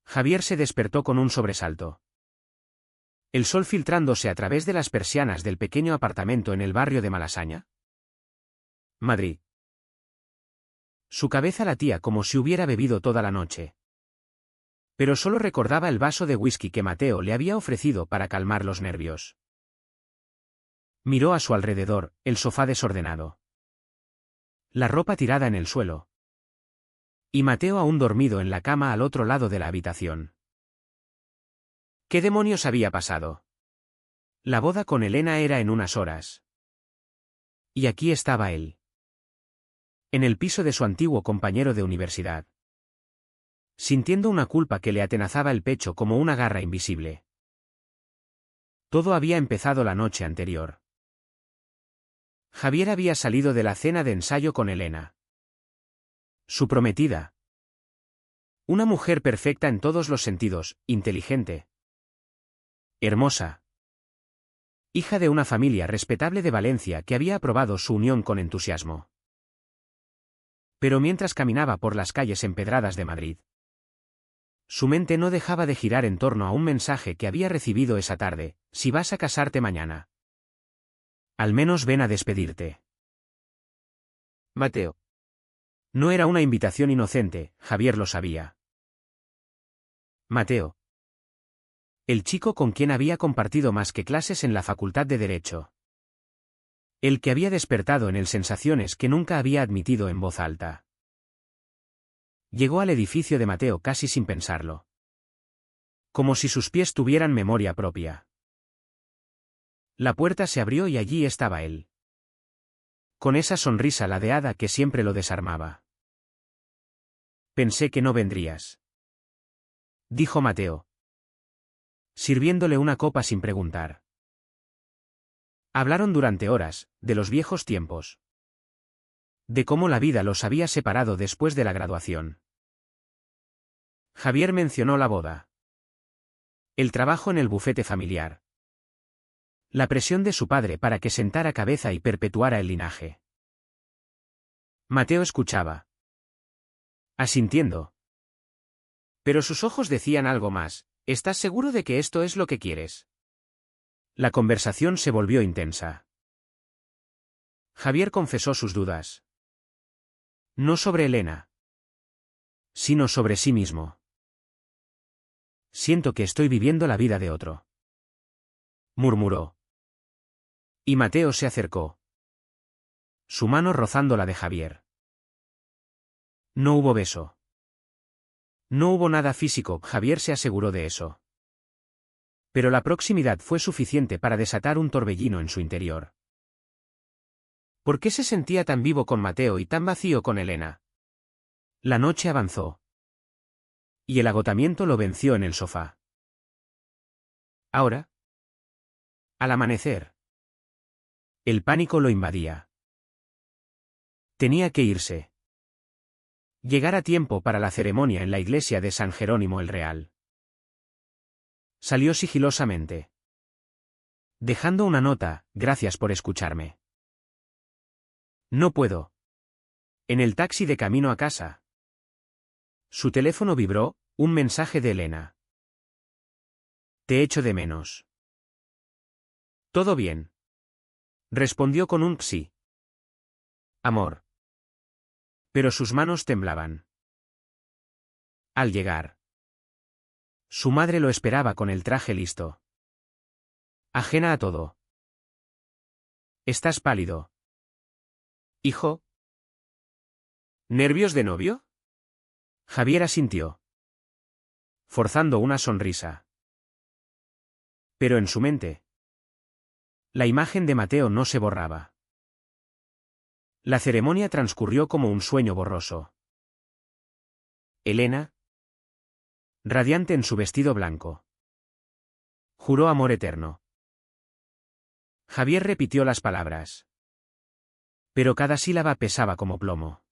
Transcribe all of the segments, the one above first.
Javier se despertó con un sobresalto. El sol filtrándose a través de las persianas del pequeño apartamento en el barrio de Malasaña. Madrid. Su cabeza latía como si hubiera bebido toda la noche. Pero solo recordaba el vaso de whisky que Mateo le había ofrecido para calmar los nervios. Miró a su alrededor, el sofá desordenado. La ropa tirada en el suelo. Y Mateo aún dormido en la cama al otro lado de la habitación. ¿Qué demonios había pasado? La boda con Elena era en unas horas. Y aquí estaba él. En el piso de su antiguo compañero de universidad. Sintiendo una culpa que le atenazaba el pecho como una garra invisible. Todo había empezado la noche anterior. Javier había salido de la cena de ensayo con Elena. Su prometida. Una mujer perfecta en todos los sentidos, inteligente. Hermosa. Hija de una familia respetable de Valencia que había aprobado su unión con entusiasmo. Pero mientras caminaba por las calles empedradas de Madrid, su mente no dejaba de girar en torno a un mensaje que había recibido esa tarde: si vas a casarte mañana, al menos ven a despedirte. Mateo. No era una invitación inocente, Javier lo sabía. Mateo. El chico con quien había compartido más que clases en la Facultad de Derecho. El que había despertado en él sensaciones que nunca había admitido en voz alta. Llegó al edificio de Mateo casi sin pensarlo. Como si sus pies tuvieran memoria propia. La puerta se abrió y allí estaba él. Con esa sonrisa ladeada que siempre lo desarmaba. Pensé que no vendrías, dijo Mateo, sirviéndole una copa sin preguntar. Hablaron durante horas, de los viejos tiempos. De cómo la vida los había separado después de la graduación. Javier mencionó la boda. El trabajo en el bufete familiar. La presión de su padre para que sentara cabeza y perpetuara el linaje. Mateo escuchaba. Asintiendo. Pero sus ojos decían algo más: ¿estás seguro de que esto es lo que quieres? La conversación se volvió intensa. Javier confesó sus dudas. No sobre Elena, sino sobre sí mismo. Siento que estoy viviendo la vida de otro, murmuró. Y Mateo se acercó, su mano rozando la de Javier. No hubo beso. No hubo nada físico, Javier se aseguró de eso. Pero la proximidad fue suficiente para desatar un torbellino en su interior. ¿Por qué se sentía tan vivo con Mateo y tan vacío con Elena? La noche avanzó. Y el agotamiento lo venció en el sofá. Ahora, al amanecer, el pánico lo invadía. Tenía que irse. Llegar a tiempo para la ceremonia en la iglesia de San Jerónimo el Real. Salió sigilosamente. Dejando una nota: gracias por escucharme. No puedo. En el taxi de camino a casa. Su teléfono vibró, un mensaje de Elena. Te echo de menos. ¿Todo bien? Respondió con un sí. Amor. Pero sus manos temblaban. Al llegar, su madre lo esperaba con el traje listo. Ajena a todo. Estás pálido. Hijo. ¿Nervios de novio? Javier asintió, forzando una sonrisa. Pero en su mente, la imagen de Mateo no se borraba. La ceremonia transcurrió como un sueño borroso. Elena, radiante en su vestido blanco, juró amor eterno. Javier repitió las palabras. Pero cada sílaba pesaba como plomo.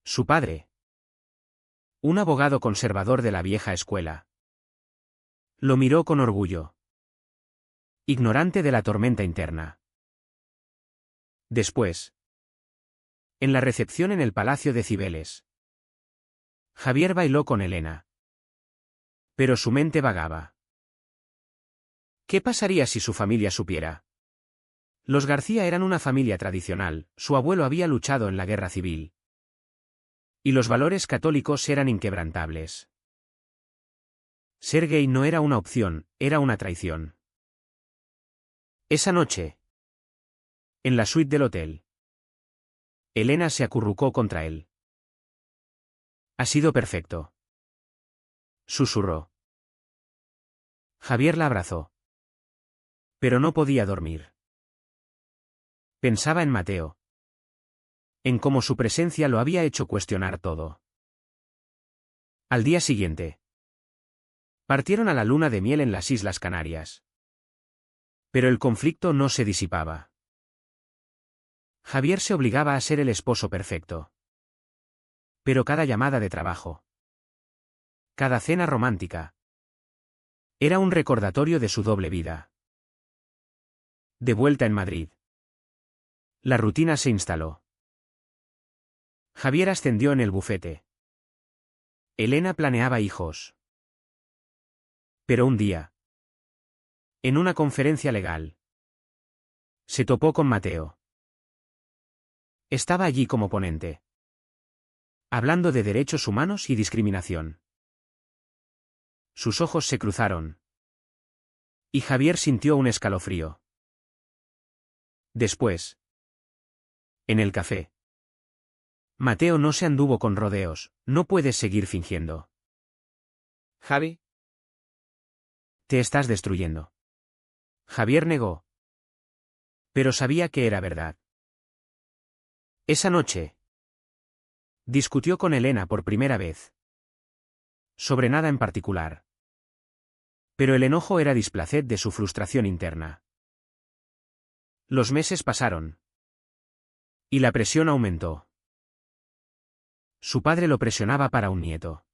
Su padre, un abogado conservador de la vieja escuela, lo miró con orgullo, ignorante de la tormenta interna. Después, en la recepción en el Palacio de Cibeles, Javier bailó con Elena. Pero su mente vagaba. ¿Qué pasaría si su familia supiera? Los García eran una familia tradicional, su abuelo había luchado en la guerra civil. Y los valores católicos eran inquebrantables. Ser gay no era una opción, era una traición. Esa noche, en la suite del hotel, Elena se acurrucó contra él. Ha sido perfecto, susurró. Javier la abrazó. Pero no podía dormir. Pensaba en Mateo. En cómo su presencia lo había hecho cuestionar todo. Al día siguiente, partieron a la luna de miel en las Islas Canarias. Pero el conflicto no se disipaba. Javier se obligaba a ser el esposo perfecto. Pero cada llamada de trabajo, cada cena romántica, era un recordatorio de su doble vida. De vuelta en Madrid, la rutina se instaló. Javier ascendió en el bufete. Elena planeaba hijos. Pero un día, en una conferencia legal, se topó con Mateo. Estaba allí como ponente, hablando de derechos humanos y discriminación. Sus ojos se cruzaron. Y Javier sintió un escalofrío. Después, en el café, Mateo no se anduvo con rodeos, no puedes seguir fingiendo. Javi, Te estás destruyendo. Javier negó. Pero sabía que era verdad. Esa noche, discutió con Elena por primera vez. Sobre nada en particular. Pero el enojo era displaced de su frustración interna. Los meses pasaron. Y la presión aumentó. Su padre lo presionaba para un nieto.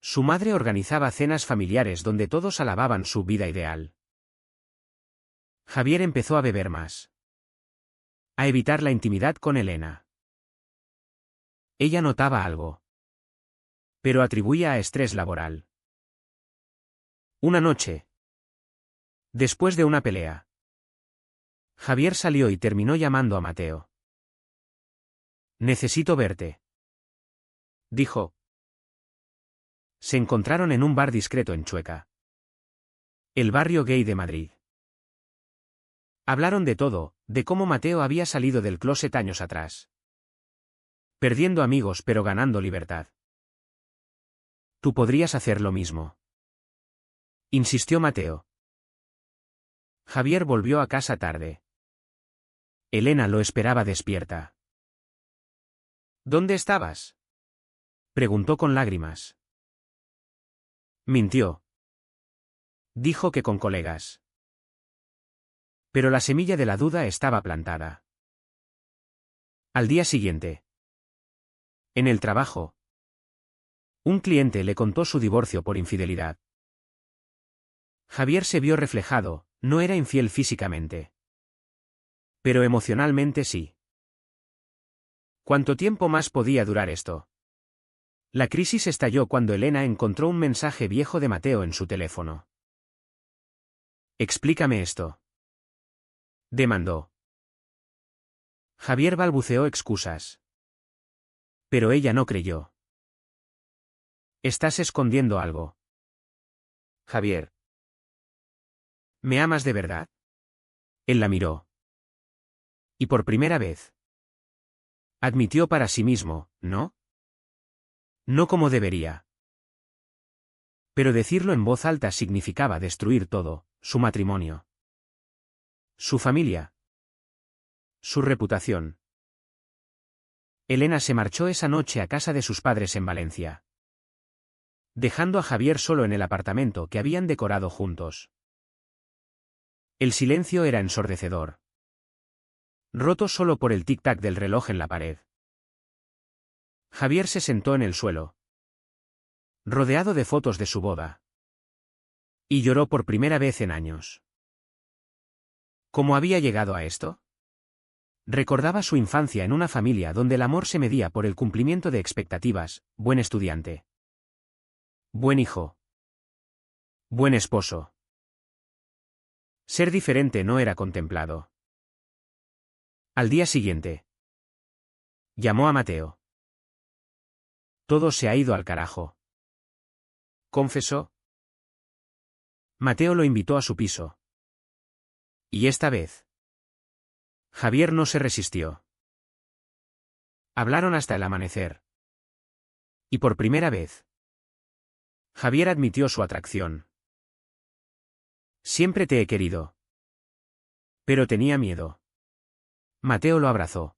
Su madre organizaba cenas familiares donde todos alababan su vida ideal. Javier empezó a beber más. A evitar la intimidad con Elena. Ella notaba algo. Pero atribuía a estrés laboral. Una noche, después de una pelea, Javier salió y terminó llamando a Mateo. Necesito verte, dijo. Se encontraron en un bar discreto en Chueca, el barrio gay de Madrid. Hablaron de todo, de cómo Mateo había salido del closet años atrás. Perdiendo amigos pero ganando libertad. Tú podrías hacer lo mismo, insistió Mateo. Javier volvió a casa tarde. Elena lo esperaba despierta. ¿Dónde estabas?, preguntó con lágrimas. Mintió. Dijo que con colegas. Pero la semilla de la duda estaba plantada. Al día siguiente, en el trabajo, un cliente le contó su divorcio por infidelidad. Javier se vio reflejado, no era infiel físicamente. Pero emocionalmente sí. ¿Cuánto tiempo más podía durar esto? La crisis estalló cuando Elena encontró un mensaje viejo de Mateo en su teléfono. Explícame esto, demandó. Javier balbuceó excusas. Pero ella no creyó. Estás escondiendo algo. Javier. ¿Me amas de verdad? Él la miró. Y por primera vez, admitió para sí mismo, ¿no? No como debería. Pero decirlo en voz alta significaba destruir todo, su matrimonio, su familia, su reputación. Elena se marchó esa noche a casa de sus padres en Valencia, dejando a Javier solo en el apartamento que habían decorado juntos. El silencio era ensordecedor, roto solo por el tic-tac del reloj en la pared. Javier se sentó en el suelo, rodeado de fotos de su boda, y lloró por primera vez en años. ¿Cómo había llegado a esto? Recordaba su infancia en una familia donde el amor se medía por el cumplimiento de expectativas, buen estudiante, buen hijo, Buen esposo. Ser diferente no era contemplado. Al día siguiente. Llamó a Mateo. Todo se ha ido al carajo. ¿Confesó? Mateo lo invitó a su piso. Y esta vez. Javier no se resistió. Hablaron hasta el amanecer. Y por primera vez. Javier admitió su atracción. Siempre te he querido. Pero tenía miedo. Mateo lo abrazó.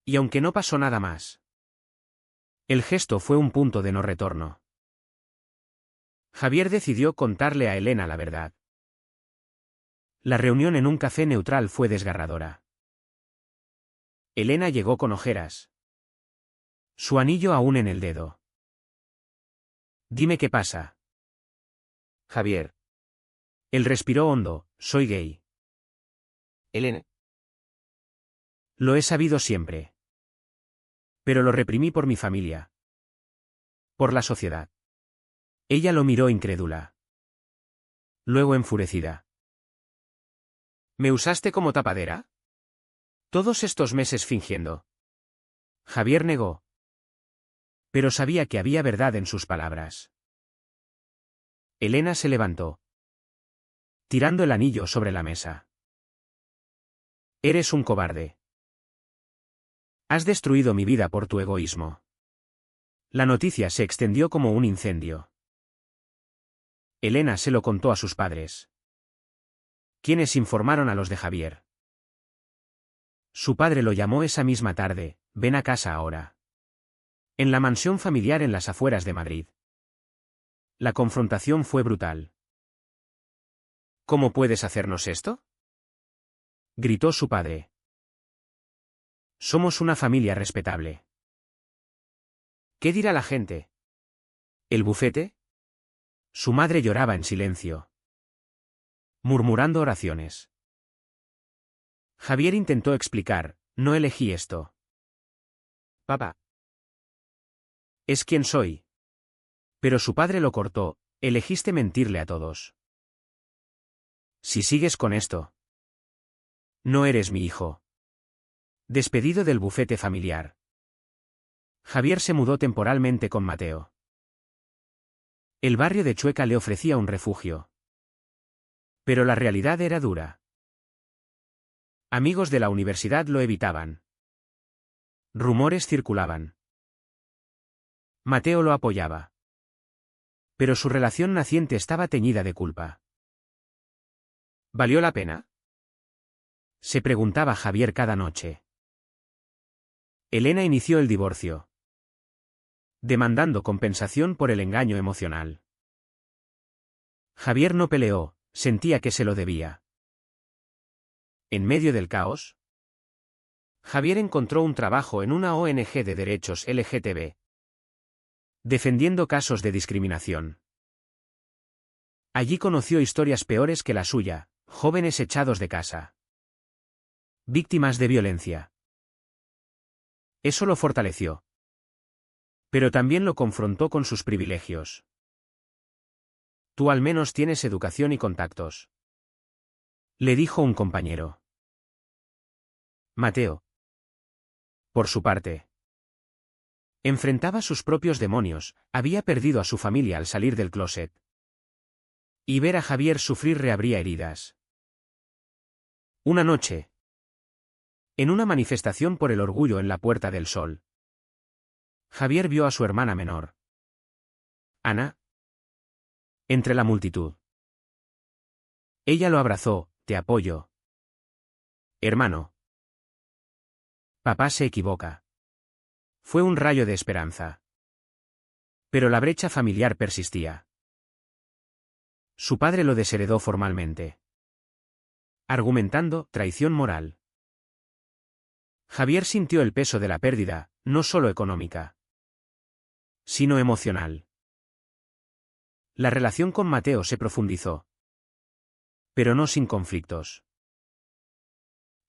Y aunque no pasó nada más. El gesto fue un punto de no retorno. Javier decidió contarle a Elena la verdad. La reunión en un café neutral fue desgarradora. Elena llegó con ojeras. Su anillo aún en el dedo. Dime qué pasa. Javier. Él respiró hondo, soy gay. Elena. Lo he sabido siempre. Pero lo reprimí por mi familia. Por la sociedad. Ella lo miró incrédula. Luego enfurecida. ¿Me usaste como tapadera? Todos estos meses fingiendo. Javier negó. Pero sabía que había verdad en sus palabras. Elena se levantó. Tirando el anillo sobre la mesa. Eres un cobarde. Has destruido mi vida por tu egoísmo. La noticia se extendió como un incendio. Elena se lo contó a sus padres. Quienes informaron a los de Javier. Su padre lo llamó esa misma tarde, ven a casa ahora. En la mansión familiar en las afueras de Madrid. La confrontación fue brutal. ¿Cómo puedes hacernos esto? Gritó su padre. Somos una familia respetable. ¿Qué dirá la gente? ¿El bufete? Su madre lloraba en silencio. Murmurando oraciones. Javier intentó explicar, no elegí esto. Papá. Es quien soy. Pero su padre lo cortó, elegiste mentirle a todos. Si sigues con esto. No eres mi hijo. Despedido del bufete familiar. Javier se mudó temporalmente con Mateo. El barrio de Chueca le ofrecía un refugio. Pero la realidad era dura. Amigos de la universidad lo evitaban. Rumores circulaban. Mateo lo apoyaba. Pero su relación naciente estaba teñida de culpa. ¿Valió la pena? Se preguntaba Javier cada noche. Elena inició el divorcio. Demandando compensación por el engaño emocional. Javier no peleó, sentía que se lo debía. En medio del caos, Javier encontró un trabajo en una ONG de derechos LGTB. Defendiendo casos de discriminación. Allí conoció historias peores que la suya, jóvenes echados de casa. Víctimas de violencia. Eso lo fortaleció. Pero también lo confrontó con sus privilegios. Tú al menos tienes educación y contactos. Le dijo un compañero. Mateo. Por su parte. Enfrentaba sus propios demonios, había perdido a su familia al salir del closet. Y ver a Javier sufrir reabría heridas. Una noche. En una manifestación por el orgullo en la Puerta del Sol. Javier vio a su hermana menor. Ana. Entre la multitud. Ella lo abrazó, te apoyo. Hermano. Papá se equivoca. Fue un rayo de esperanza. Pero la brecha familiar persistía. Su padre lo desheredó formalmente. Argumentando, traición moral. Javier sintió el peso de la pérdida, no solo económica, sino emocional. La relación con Mateo se profundizó. Pero no sin conflictos.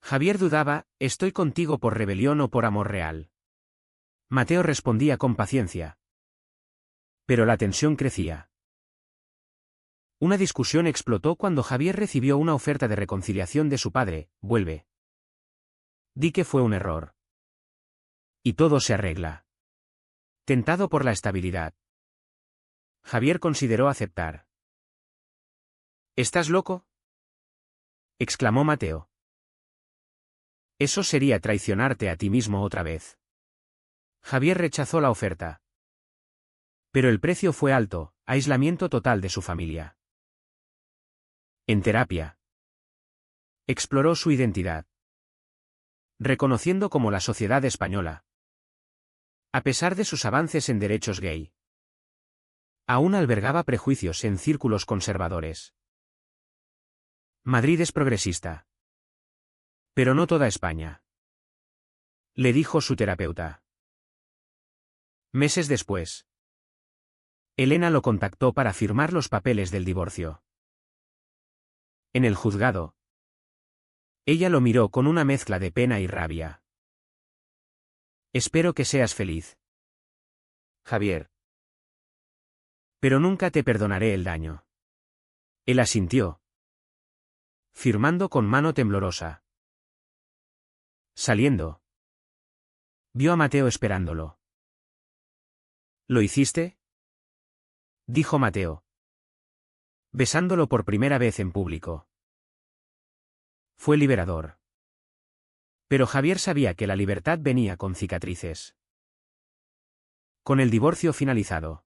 Javier dudaba, ¿estoy contigo por rebelión o por amor real? Mateo respondía con paciencia. Pero la tensión crecía. Una discusión explotó cuando Javier recibió una oferta de reconciliación de su padre. Vuelve. Di que fue un error. Y todo se arregla. Tentado por la estabilidad, Javier consideró aceptar. ¿Estás loco?, exclamó Mateo. Eso sería traicionarte a ti mismo otra vez. Javier rechazó la oferta. Pero el precio fue alto, aislamiento total de su familia. En terapia, exploró su identidad, reconociendo como la sociedad española, a pesar de sus avances en derechos gay, aún albergaba prejuicios en círculos conservadores. Madrid es progresista. Pero no toda España, le dijo su terapeuta. Meses después, Elena lo contactó para firmar los papeles del divorcio. En el juzgado, ella lo miró con una mezcla de pena y rabia. Espero que seas feliz, Javier. pero nunca te perdonaré el daño. Él asintió, firmando con mano temblorosa. Saliendo, vio a Mateo esperándolo. ¿Lo hiciste?, dijo Mateo, besándolo por primera vez en público. Fue liberador. Pero Javier sabía que la libertad venía con cicatrices. Con el divorcio finalizado,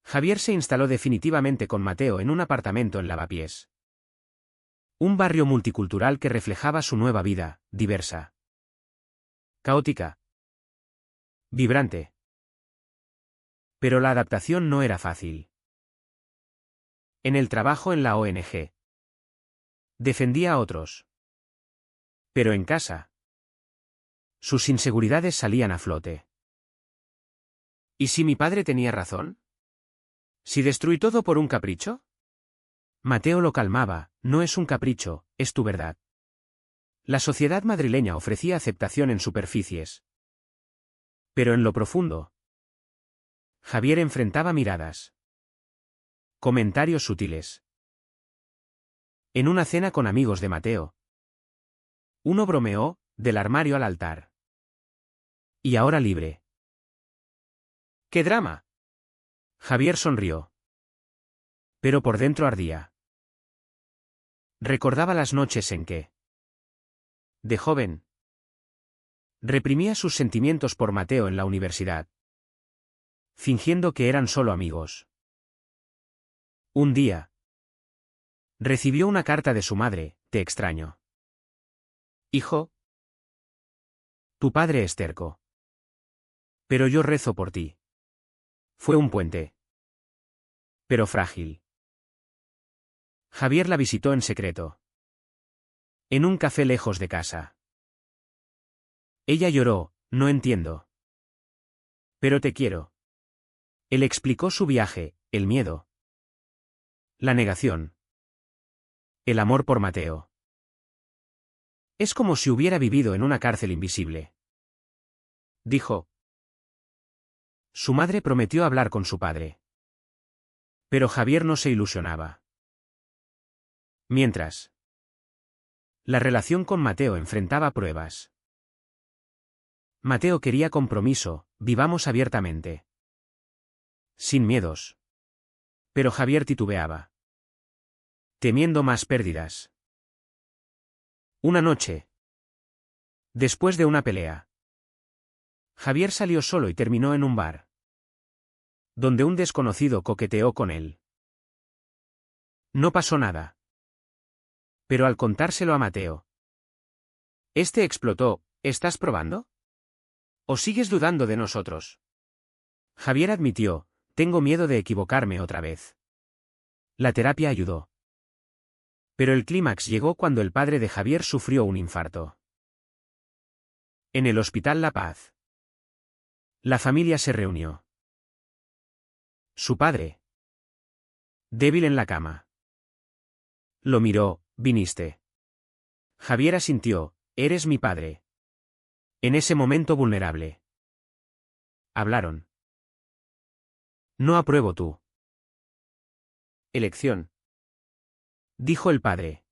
Javier se instaló definitivamente con Mateo en un apartamento en Lavapiés. Un barrio multicultural que reflejaba su nueva vida, diversa, caótica, vibrante. Pero la adaptación no era fácil. En el trabajo en la ONG, defendía a otros. Pero en casa, sus inseguridades salían a flote. ¿Y si mi padre tenía razón? ¿Si destruí todo por un capricho? Mateo lo calmaba, no es un capricho, es tu verdad. La sociedad madrileña ofrecía aceptación en superficies. Pero en lo profundo, Javier enfrentaba miradas, comentarios sutiles. En una cena con amigos de Mateo, uno bromeó, del armario al altar. Y ahora libre. ¡Qué drama! Javier sonrió. Pero por dentro ardía. Recordaba las noches en que, de joven, reprimía sus sentimientos por Mateo en la universidad, fingiendo que eran solo amigos. Un día, recibió una carta de su madre: te extraño. Hijo, tu padre es terco. Pero yo rezo por ti. Fue un puente. Pero frágil. Javier la visitó en secreto. En un café lejos de casa. Ella lloró: no entiendo. Pero te quiero. Él explicó su viaje, el miedo, la negación, el amor por Mateo. Es como si hubiera vivido en una cárcel invisible, dijo. Su madre prometió hablar con su padre. Pero Javier no se ilusionaba. Mientras, la relación con Mateo enfrentaba pruebas. Mateo quería compromiso: vivamos abiertamente, sin miedos. Pero Javier titubeaba, temiendo más pérdidas. Una noche, después de una pelea, Javier salió solo y terminó en un bar, donde un desconocido coqueteó con él. No pasó nada. Pero al contárselo a Mateo, este explotó: ¿estás probando? ¿O sigues dudando de nosotros? Javier admitió: tengo miedo de equivocarme otra vez. La terapia ayudó. Pero el clímax llegó cuando el padre de Javier sufrió un infarto. En el Hospital La Paz, la familia se reunió. Su padre, débil en la cama, lo miró: viniste. Javier asintió: eres mi padre. En ese momento vulnerable, hablaron. No apruebo tú. Elección. Dijo el padre.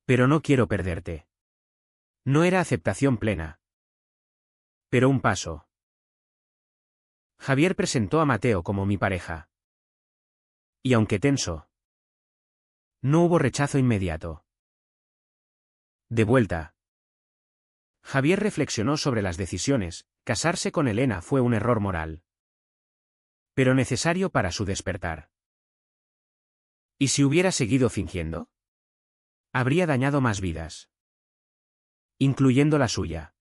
Pero no quiero perderte. No era aceptación plena. Pero un paso. Javier presentó a Mateo como mi pareja. Y aunque tenso, no hubo rechazo inmediato. De vuelta. Javier reflexionó sobre las decisiones. Casarse con Elena fue un error moral, pero necesario para su despertar. ¿Y si hubiera seguido fingiendo? Habría dañado más vidas, incluyendo la suya.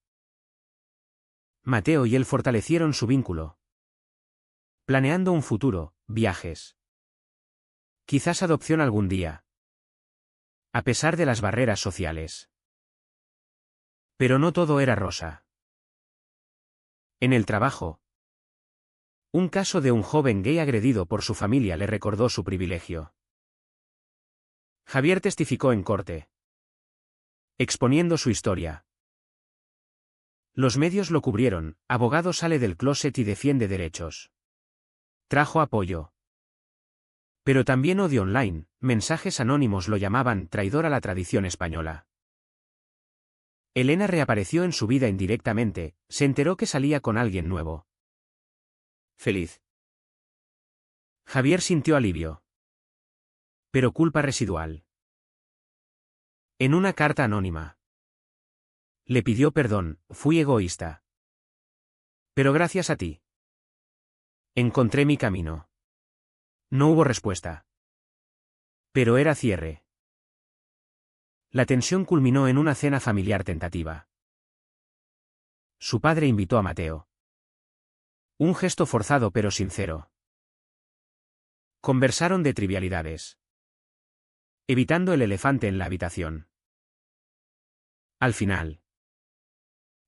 Mateo y él fortalecieron su vínculo, planeando un futuro, viajes. Quizás adopción algún día. A pesar de las barreras sociales. Pero no todo era rosa. En el trabajo, un caso de un joven gay agredido por su familia le recordó su privilegio. Javier testificó en corte, exponiendo su historia. Los medios lo cubrieron. Abogado sale del closet y defiende derechos. Trajo apoyo. Pero también odio online. Mensajes anónimos lo llamaban traidor a la tradición española. Elena reapareció en su vida indirectamente. Se enteró que salía con alguien nuevo. Feliz. Javier sintió alivio. Pero culpa residual. En una carta anónima. Le pidió perdón. Fui egoísta. Pero gracias a ti. Encontré mi camino. No hubo respuesta. Pero era cierre. La tensión culminó en una cena familiar tentativa. Su padre invitó a Mateo. Un gesto forzado pero sincero. Conversaron de trivialidades, evitando el elefante en la habitación. Al final,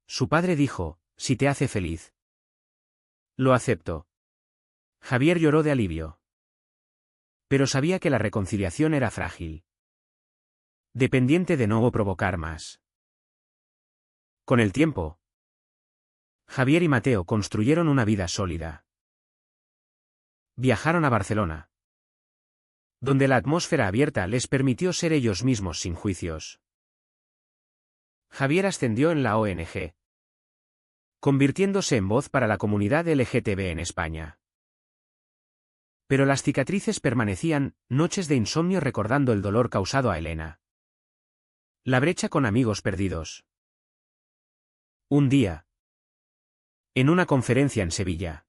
su padre dijo, si te hace feliz. Lo acepto. Javier lloró de alivio. Pero sabía que la reconciliación era frágil, dependiente de no provocar más. Con el tiempo, Javier y Mateo construyeron una vida sólida. Viajaron a Barcelona, donde la atmósfera abierta les permitió ser ellos mismos sin juicios. Javier ascendió en la ONG, convirtiéndose en voz para la comunidad LGTB en España. Pero las cicatrices permanecían, noches de insomnio recordando el dolor causado a Elena. La brecha con amigos perdidos. Un día, en una conferencia en Sevilla,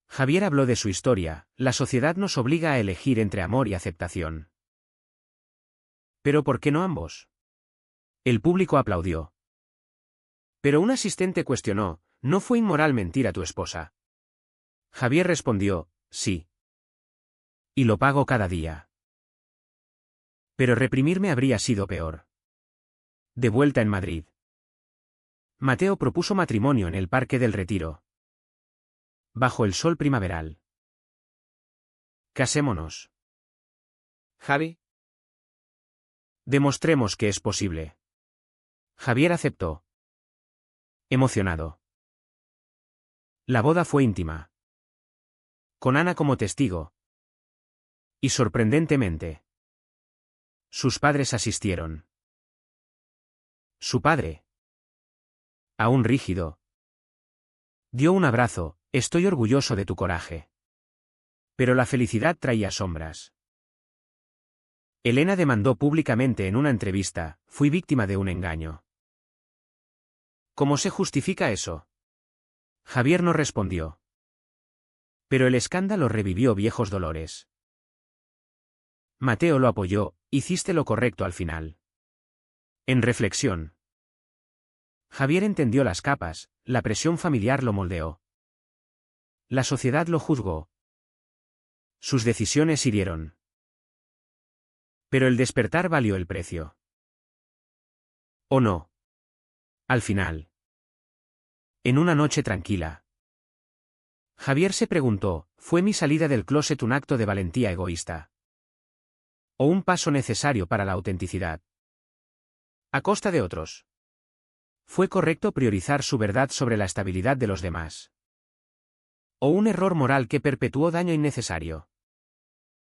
Javier habló de su historia. La sociedad nos obliga a elegir entre amor y aceptación. ¿Pero por qué no ambos? El público aplaudió. Pero un asistente cuestionó, ¿no fue inmoral mentir a tu esposa? Javier respondió, sí. Y lo pago cada día. Pero reprimirme habría sido peor. De vuelta en Madrid, Mateo propuso matrimonio en el Parque del Retiro, bajo el sol primaveral. Casémonos. Javi. Demostremos que es posible. Javier aceptó, emocionado. La boda fue íntima, con Ana como testigo. Y sorprendentemente, sus padres asistieron. Su padre, aún rígido, dio un abrazo. Estoy orgulloso de tu coraje. Pero la felicidad traía sombras. Elena demandó públicamente en una entrevista, fui víctima de un engaño. ¿Cómo se justifica eso? Javier no respondió. Pero el escándalo revivió viejos dolores. Mateo lo apoyó, hiciste lo correcto al final. En reflexión, Javier entendió las capas, la presión familiar lo moldeó. La sociedad lo juzgó. Sus decisiones hirieron. Pero el despertar valió el precio. ¿O no? Al final. En una noche tranquila, Javier se preguntó, ¿fue mi salida del closet un acto de valentía egoísta? ¿O un paso necesario para la autenticidad? A costa de otros. ¿Fue correcto priorizar su verdad sobre la estabilidad de los demás? ¿O un error moral que perpetuó daño innecesario?